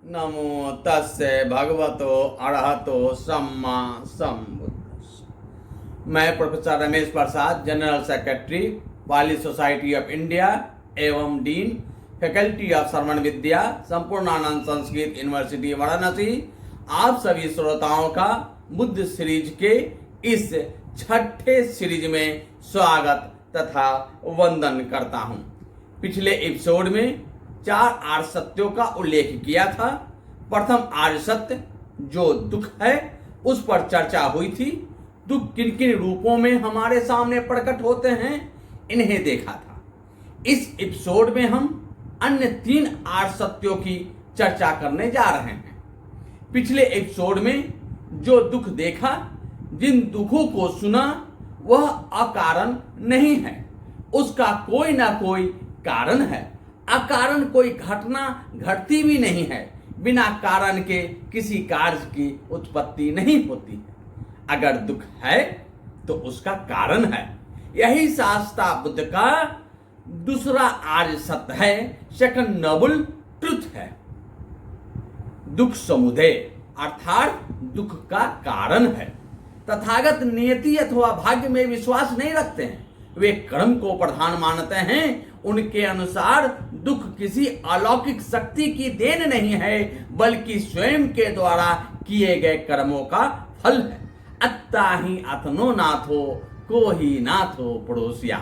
नमो तस्य भगवतो अरहतो सम्मा सम्बुद्धस्स। मैं professor Ramesh Prasad, general secretary Pali society of India एवं dean faculty of Shravan Vidya, Sampurnanand Sanskrit university Varanasi, आप सभी श्रोताओं का बुद्ध सीरीज के इस छठे सीरीज में स्वागत तथा वंदन करता हूं। पिछले एपिसोड में 4 आर्य सत्यों का उल्लेख किया था। प्रथम आर्य सत्य जो दुख है, उस पर चर्चा हुई थी। दुख किन किन रूपों में हमारे सामने प्रकट होते हैं, इन्हें देखा था। इस एपिसोड में हम अन्य 3 आर्य सत्यों की चर्चा करने जा रहे हैं। पिछले एपिसोड में जो दुख देखा, जिन दुखों को सुना, वह अकारण नहीं है, उसका कोई ना कोई कारण है। अकारण कोई घटना घटती भी नहीं है, बिना कारण के किसी कार्य की उत्पत्ति नहीं होती है। अगर दुख है तो उसका कारण है। यही शास्त्रा बुद्ध का दूसरा आर्य सत्य है, सेकंड नोबल ट्रुथ है। दुख समुदय अर्थात दुख का कारण है। तथागत नियति अथवा भाग्य में विश्वास नहीं रखते हैं, वे कर्म को प्रधान मानते हैं। उनके अनुसार दुख किसी अलौकिक शक्ति की देन नहीं है, बल्कि स्वयं के द्वारा किए गए कर्मों का फल है। अत्ता ही अतनो नाथो को ही नाथो पड़ोसिया।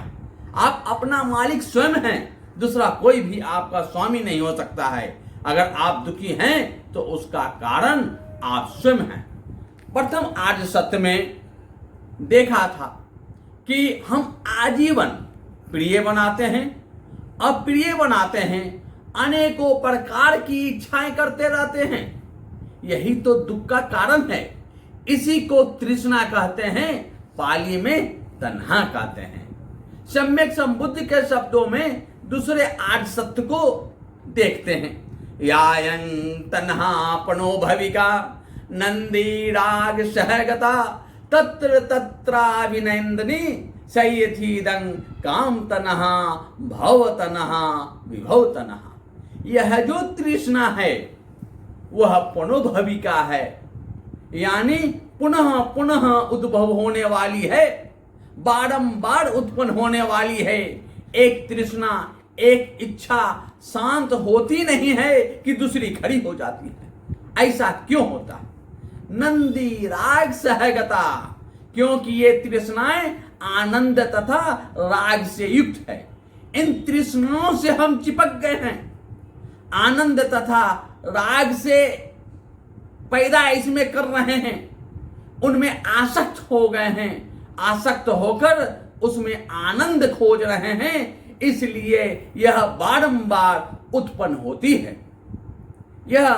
आप अपना मालिक स्वयं हैं, दूसरा कोई भी आपका स्वामी नहीं हो सकता है। अगर आप दुखी हैं तो उसका कारण आप स्वयं हैं। प्रथम आर्य सत्य में देखा था कि हम आजीवन प्रिय बनाते हैं, अप्रिय बनाते हैं, अनेकों प्रकार की इच्छाएं करते रहते हैं। यही तो दुख का कारण है। इसी को तृष्णा कहते हैं, पाली में तन्हा कहते हैं। सम्यक संबुद्ध के शब्दों में दूसरे आर्य सत्य को देखते हैं। यायं तन्हापनो भविका नंदी राग सहगता तत्र तत्राभिनंदनी सयथीदं काम तनहा भव तनहा विभव तनहा। यह जो तृष्णा है वह पुनोभविका है, यानी पुनः पुनः उद्भव होने वाली है, बारंबार उत्पन्न होने वाली है। एक तृष्णा, एक इच्छा शांत होती नहीं है कि दूसरी खड़ी हो जाती है। ऐसा क्यों होता है? नंदी राग सहगता, क्योंकि ये तृष्णाएं आनंद तथा राग से युक्त है। इन तृष्णाओं से हम चिपक गए हैं, आनंद तथा राग से पैदा इसमें कर रहे हैं, उनमें आसक्त हो गए हैं। आसक्त होकर उसमें आनंद खोज रहे हैं, इसलिए यह बारंबार उत्पन्न होती है। यह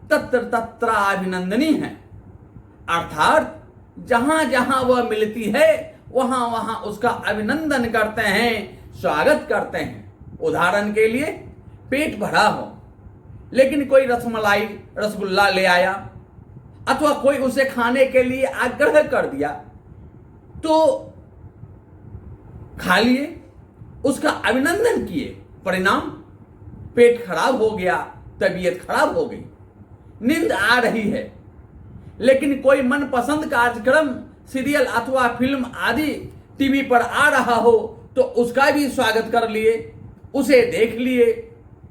तत्र तत्राभिनंदनी है, अर्थात जहां जहां वह मिलती है वहां वहां उसका अभिनंदन करते हैं, स्वागत करते हैं। उदाहरण के लिए, पेट भरा हो लेकिन कोई रसमलाई रसगुल्ला ले आया अथवा कोई उसे खाने के लिए आग्रह कर दिया तो खा लिए, उसका अभिनंदन किए। परिणाम पेट खराब हो गया, तबीयत खराब हो गई, नींद आ रही है। लेकिन कोई मनपसंद कार्यक्रम, सीरियल अथवा फिल्म आदि टीवी पर आ रहा हो तो उसका भी स्वागत कर लिए, उसे देख लिए,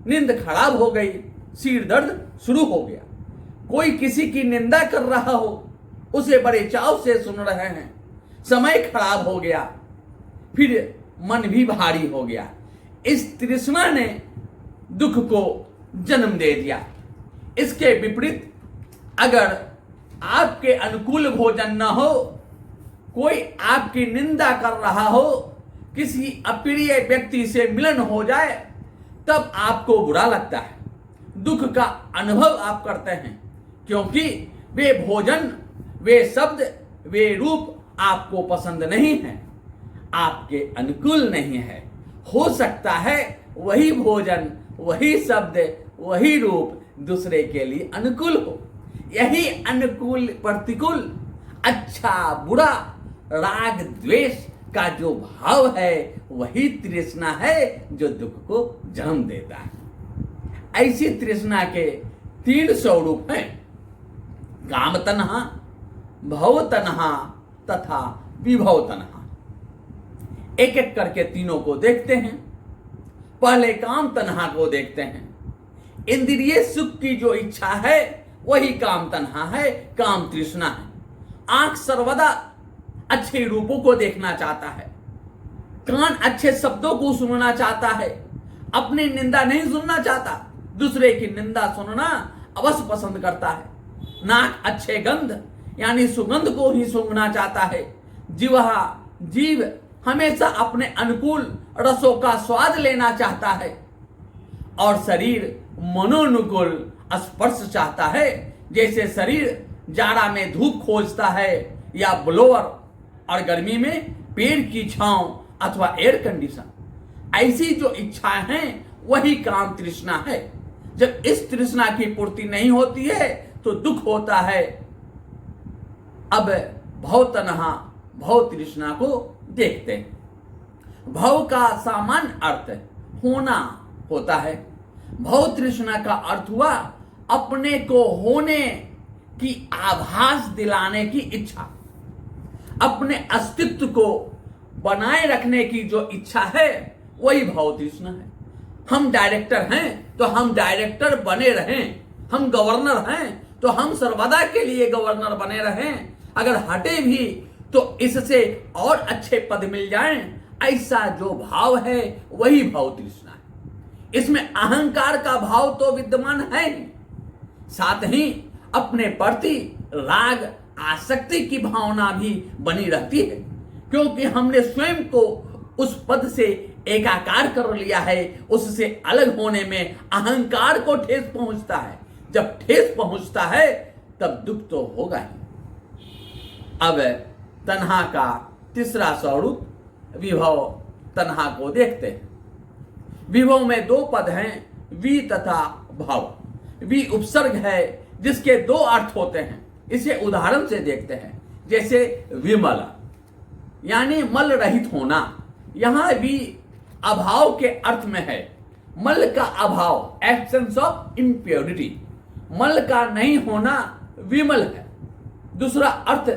नींद खराब हो गई, सिर दर्द शुरू हो गया। कोई किसी की निंदा कर रहा हो, उसे बड़े चाव से सुन रहे हैं, समय खराब हो गया, फिर मन भी भारी हो गया। इस तृष्णा ने दुख को जन्म दे दिया। इसके विपरीत, अगर आपके अनुकूल भोजन न हो, कोई आपकी निंदा कर रहा हो, किसी अप्रिय व्यक्ति से मिलन हो जाए, तब आपको बुरा लगता है, दुख का अनुभव आप करते हैं, क्योंकि वे भोजन, वे शब्द, वे रूप आपको पसंद नहीं है, आपके अनुकूल नहीं है। हो सकता है वही भोजन, वही शब्द, वही रूप दूसरे के लिए अनुकूल हो। यही अनुकूल प्रतिकूल, अच्छा बुरा, राग द्वेष का जो भाव है, वही तृष्णा है जो दुख को जन्म देता है। ऐसी तृष्णा के तीन स्वरूप हैं, काम तन्हा, भव तन्हा तथा विभव तन्हा। एक एक करके तीनों को देखते हैं। पहले काम तन्हा को देखते हैं। इंद्रिय सुख की जो इच्छा है वही काम तन्हा है, काम तृष्णा है। आंख सर्वदा अच्छे रूपों को देखना चाहता है, कान अच्छे शब्दों को सुनना चाहता है, अपनी निंदा नहीं सुनना चाहता, दूसरे की निंदा सुनना अवश्य पसंद करता है। नाक अच्छे गंध यानी सुगंध को ही सूंघना चाहता है। जीव हमेशा अपने अनुकूल रसों का स्वाद लेना चाहता है और शरीर मनोनुकूल स्पर्श चाहता है। जैसे शरीर जाड़ा में धूप खोजता है या ब्लोअर और गर्मी में पेड़ की छांव अथवा एयर कंडीशन, ऐसी जो इच्छाएं हैं वही काम तृष्णा है। जब इस तृष्णा की पूर्ति नहीं होती है तो दुख होता है। अब भव तन्हा भव तृष्णा को देखते हैं। भव का सामान्य अर्थ होना होता है। भव तृष्णा का अर्थ हुआ अपने को होने की आभास दिलाने की इच्छा, अपने अस्तित्व को बनाए रखने की जो इच्छा है वही भव तृष्णा है। हम डायरेक्टर हैं तो हम डायरेक्टर बने रहें, हम गवर्नर हैं तो हम सर्वदा के लिए गवर्नर बने रहें। अगर हटे भी तो इससे और अच्छे पद मिल जाएं, ऐसा जो भाव है वही भव तृष्णा है। इसमें अहंकार का भाव तो विद्यमान है ही, साथ ही अपने प्रति राग आसक्ति की भावना भी बनी रहती है, क्योंकि हमने स्वयं को उस पद से एकाकार कर लिया है। उससे अलग होने में अहंकार को ठेस पहुंचता है। जब ठेस पहुंचता है तब दुख तो होगा ही। अब तन्हा का तीसरा स्वरूप विभव तन्हा को देखते हैं। विभव में दो पद हैं, वि तथा भव। वि उपसर्ग है जिसके दो अर्थ होते हैं। इसे उदाहरण से देखते हैं। जैसे विमल यानी मल रहित होना, यहां भी अभाव के अर्थ में है। मल का अभाव, एब्सेंस ऑफ इम्प्योरिटी, मल का नहीं होना विमल है। दूसरा अर्थ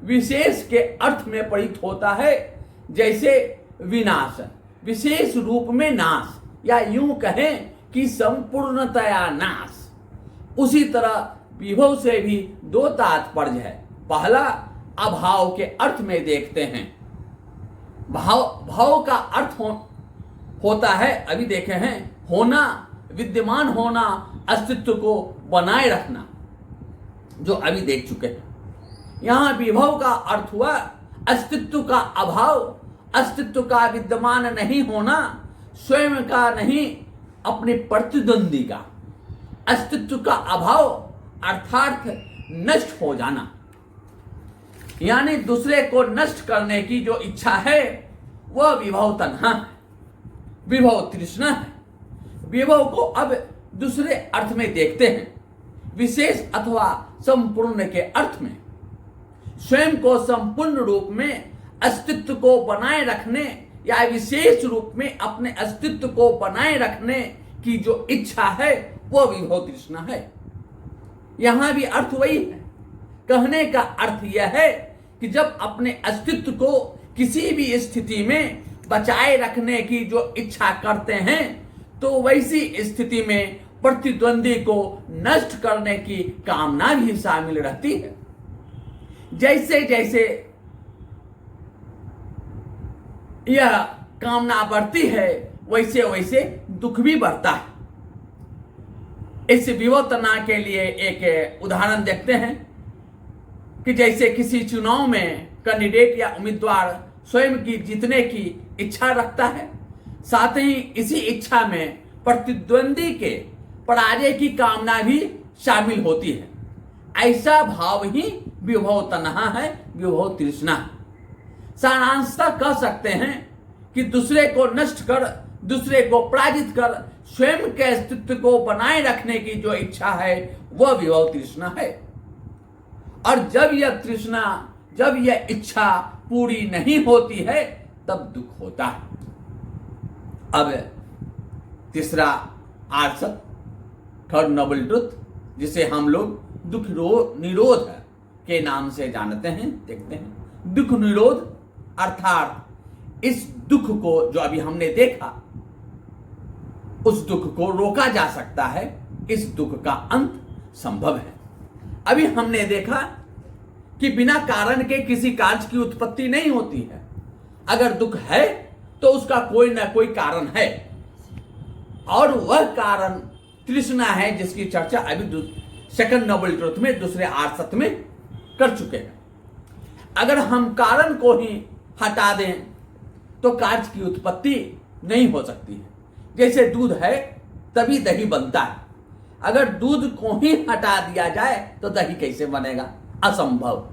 विशेष के अर्थ में प्रयुक्त होता है, जैसे विनाश, विशेष रूप में नाश, या यूं कहें कि संपूर्णतया नाश। उसी तरह विभव से भी दो तात्पर्य है। पहला अभाव के अर्थ में देखते हैं। भाव का अर्थ होता है, अभी देखे हैं, होना, विद्यमान होना, अस्तित्व को बनाए रखना, जो अभी देख चुके हैं। यहां विभव का अर्थ हुआ अस्तित्व का अभाव, अस्तित्व का विद्यमान नहीं होना, स्वयं का नहीं अपने प्रतिद्वंदी का, अस्तित्व का अभाव अर्थात नष्ट हो जाना, यानी दूसरे को नष्ट करने की जो इच्छा है वह विभव तन्हा है, विभव तृष्णा है। विभव को अब दूसरे अर्थ में देखते हैं, विशेष अथवा संपूर्ण के अर्थ में। स्वयं को संपूर्ण रूप में अस्तित्व को बनाए रखने या विशेष रूप में अपने अस्तित्व को बनाए रखने की जो इच्छा है वह विभव तृष्णा है। यहां भी अर्थ वही है। कहने का अर्थ यह है कि जब अपने अस्तित्व को किसी भी स्थिति में बचाए रखने की जो इच्छा करते हैं तो वैसी स्थिति में प्रतिद्वंदी को नष्ट करने की कामना भी शामिल रहती है। जैसे जैसे यह कामना बढ़ती है वैसे वैसे दुख भी बढ़ता है। इस विभव तन्हा के लिए एक उदाहरण देखते हैं कि जैसे किसी चुनाव में कैंडिडेट या उम्मीदवार स्वयं की जीतने की इच्छा रखता है, साथ ही इसी इच्छा में प्रतिद्वंदी के पराजय की कामना भी शामिल होती है। ऐसा भाव ही विभव तन्हा है, विभव तृष्णा है। सारांशतः कह सकते हैं कि दूसरे को नष्ट कर, दूसरे को पराजित कर स्वयं के अस्तित्व को बनाए रखने की जो इच्छा है वह विभव तृष्णा है। और जब यह इच्छा पूरी नहीं होती है तब दुख होता है। अब तीसरा आर्सत, थर्ड नोबल ट्रुथ, जिसे हम लोग दुख निरोध के नाम से जानते हैं, देखते हैं। दुख निरोध अर्थात इस दुख को जो अभी हमने देखा, उस दुख को रोका जा सकता है, इस दुख का अंत संभव है। अभी हमने देखा कि बिना कारण के किसी कार्य की उत्पत्ति नहीं होती है। अगर दुख है तो उसका कोई ना कोई कारण है, और वह कारण तृष्णा है, जिसकी चर्चा अभी सेकंड नोबल ट्रुथ में दूसरे आर्य सत्य में कर चुके हैं। अगर हम कारण को ही हटा दें तो कार्य की उत्पत्ति नहीं हो सकती है। जैसे दूध है तभी दही बनता है, अगर दूध को ही हटा दिया जाए तो दही कैसे बनेगा? असंभव।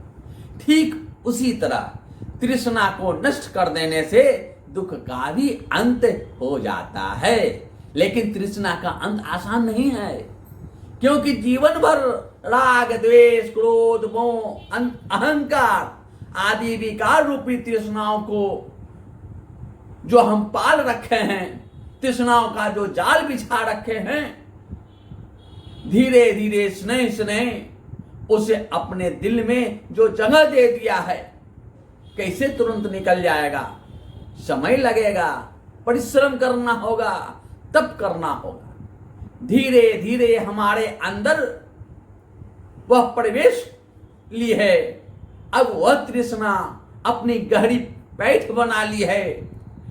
ठीक उसी तरह तृष्णा को नष्ट कर देने से दुख का भी अंत हो जाता है। लेकिन तृष्णा का अंत आसान नहीं है, क्योंकि जीवन भर राग, द्वेष, क्रोध, मोह, अहंकार आदि विकार रूपी तृष्णाओं को जो हम पाल रखे हैं, तृष्णाओं का जो जाल बिछा रखे हैं, धीरे धीरे स्नेह स्नेह उसे अपने दिल में जो जगह दे दिया है, कैसे तुरंत निकल जाएगा? समय लगेगा, परिश्रम करना होगा, तप करना होगा। धीरे धीरे हमारे अंदर वह प्रवेश ली है। अब वह तृष्णा अपनी गहरी पैठ बना ली है,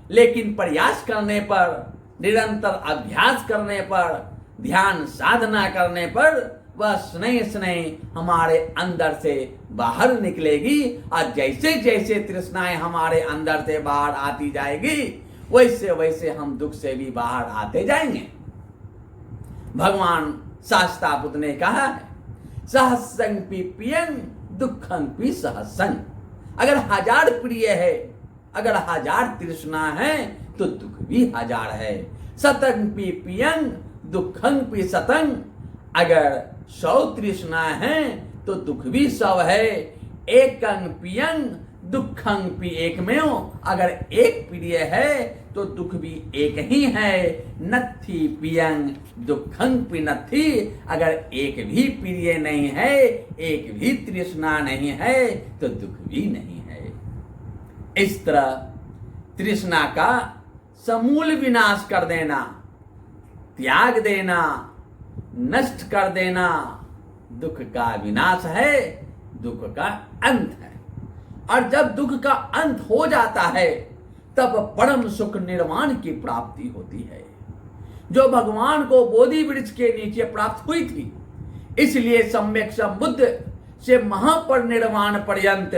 लेकिन प्रयास करने पर, निरंतर अभ्यास करने पर, ध्यान साधना करने पर वह स्नेह स्नेह हमारे अंदर से बाहर निकलेगी। और जैसे जैसे तृष्णाएं हमारे अंदर से बाहर आती जाएगी, वैसे वैसे हम दुख से भी बाहर आते जाएंगे। भगवान शास्ता बुद्ध ने कहा है, सहसंग पियं दुखं पी सहसंग। अगर 1000 प्रिय है, अगर 1000 तृष्णा है, तो दुख भी 1000 है। सतंग पियं दुखं पी सतंग। अगर 100 तृष्णा है तो दुख भी 100 है। एकं पियं दुखं पी एकमेव। अगर एक प्रिय है तो दुख भी एक ही है। नत्थि पियं दुखं पी नत्थि। अगर एक भी प्रिय नहीं है, एक भी तृष्णा नहीं है, तो दुख भी नहीं है। इस तरह तृष्णा का समूल विनाश कर देना, त्याग देना, नष्ट कर देना दुख का विनाश है, दुख का अंत है। और जब दुख का अंत हो जाता है, तब परम सुख निर्वाण की प्राप्ति होती है, जो भगवान को बोधि वृक्ष के नीचे प्राप्त हुई थी। इसलिए सम्यक संबुद्ध से महापरिनिर्वाण पर्यंत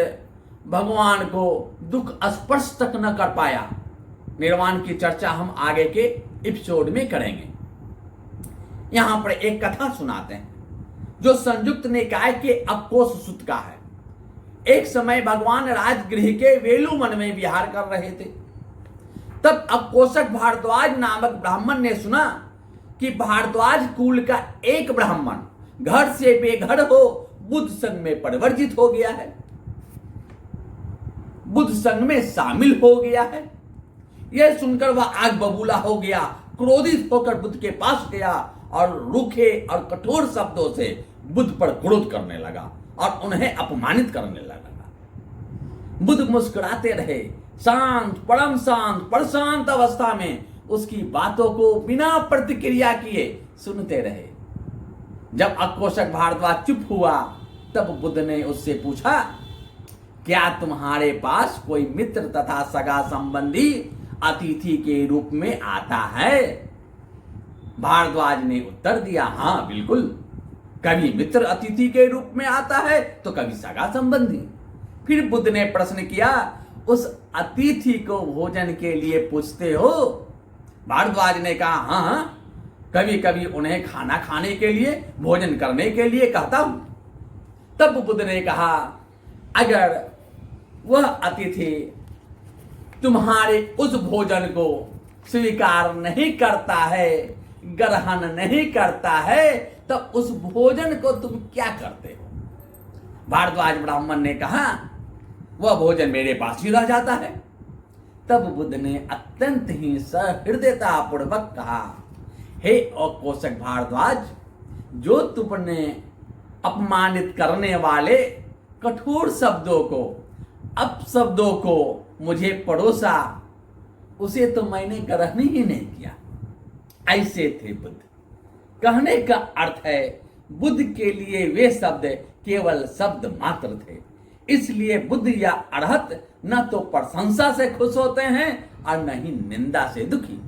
भगवान को दुख स्पर्श तक न कर पाया। निर्वाण की चर्चा हम आगे के एपिसोड में करेंगे। यहां पर एक कथा सुनाते हैं, जो संयुक्त निकाय के अक्कोश सुत का है। एक समय भगवान राजगृह के वेलुवन में विहार कर रहे थे। तब अक्कोशक भारद्वाज नामक ब्राह्मण ने सुना कि भारद्वाज कुल का एक ब्राह्मण घर से बेघर हो बुद्ध संघ में परिवर्जित हो गया है, बुद्ध संघ में शामिल हो गया है। यह सुनकर वह आग बबूला हो गया, क्रोधित होकर बुद्ध के पास गया और रूखे और कठोर शब्दों से बुद्ध पर क्रोध करने लगा और उन्हें अपमानित करने लगा। बुद्ध मुस्कुराते रहे, शांत, परम शांत, प्रशांत अवस्था में उसकी बातों को बिना प्रतिक्रिया किए सुनते रहे। जब अक्कोशक भारद्वाज चुप हुआ, तब बुद्ध ने उससे पूछा, क्या तुम्हारे पास कोई मित्र तथा सगा संबंधी अतिथि के रूप में आता है? भारद्वाज ने उत्तर दिया, हाँ बिल्कुल, कभी मित्र अतिथि के रूप में आता है तो कभी सगा संबंधी। फिर बुद्ध ने प्रश्न किया, उस अतिथि को भोजन के लिए पूछते हो? भारद्वाज ने कहा, हाँ, कभी कभी उन्हें खाना खाने के लिए, भोजन करने के लिए कहता हूं। तब बुद्ध ने कहा, अगर वह अतिथि तुम्हारे उस भोजन को स्वीकार नहीं करता है, ग्रहण नहीं करता है, तब उस भोजन को तुम क्या करते हो? भारद्वाज ब्राह्मण ने कहा, वह भोजन मेरे पास ही रह जाता है। तब बुद्ध ने अत्यंत ही सहृदयता पूर्वक कहा, हे अक्कोशक भारद्वाज, जो तुमने अपमानित करने वाले कठोर शब्दों को, अपशब्दों को मुझे परोसा, उसे तो मैंने ग्रहण ही नहीं किया। ऐसे थे बुद्ध। कहने का अर्थ है बुद्ध के लिए वे शब्द केवल शब्द मात्र थे। इसलिए बुद्ध या अरहत न तो प्रशंसा से खुश होते हैं और न ही निंदा से दुखी।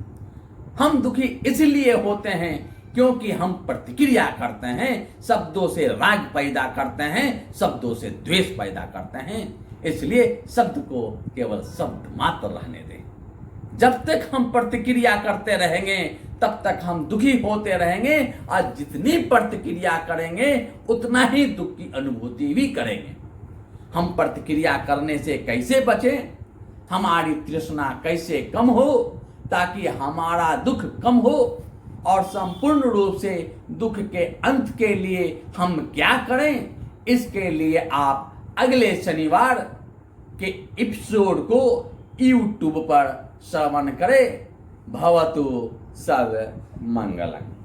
हम दुखी इसलिए होते हैं क्योंकि हम प्रतिक्रिया करते हैं, शब्दों से राग पैदा करते हैं, शब्दों से द्वेष पैदा करते हैं। इसलिए शब्द को केवल शब्द मात्र रहने दें। जब तक हम प्रतिक्रिया करते रहेंगे तब तक हम दुखी होते रहेंगे, और जितनी प्रतिक्रिया करेंगे उतना ही दुख की अनुभूति भी करेंगे। हम प्रतिक्रिया करने से कैसे बचें? हमारी तृष्णा कैसे कम हो ताकि हमारा दुख कम हो, और संपूर्ण रूप से दुख के अंत के लिए हम क्या करें, इसके लिए आप अगले शनिवार के एपिसोड को YouTube पर श्रवण करें। भवतु सर्व मंगलम्।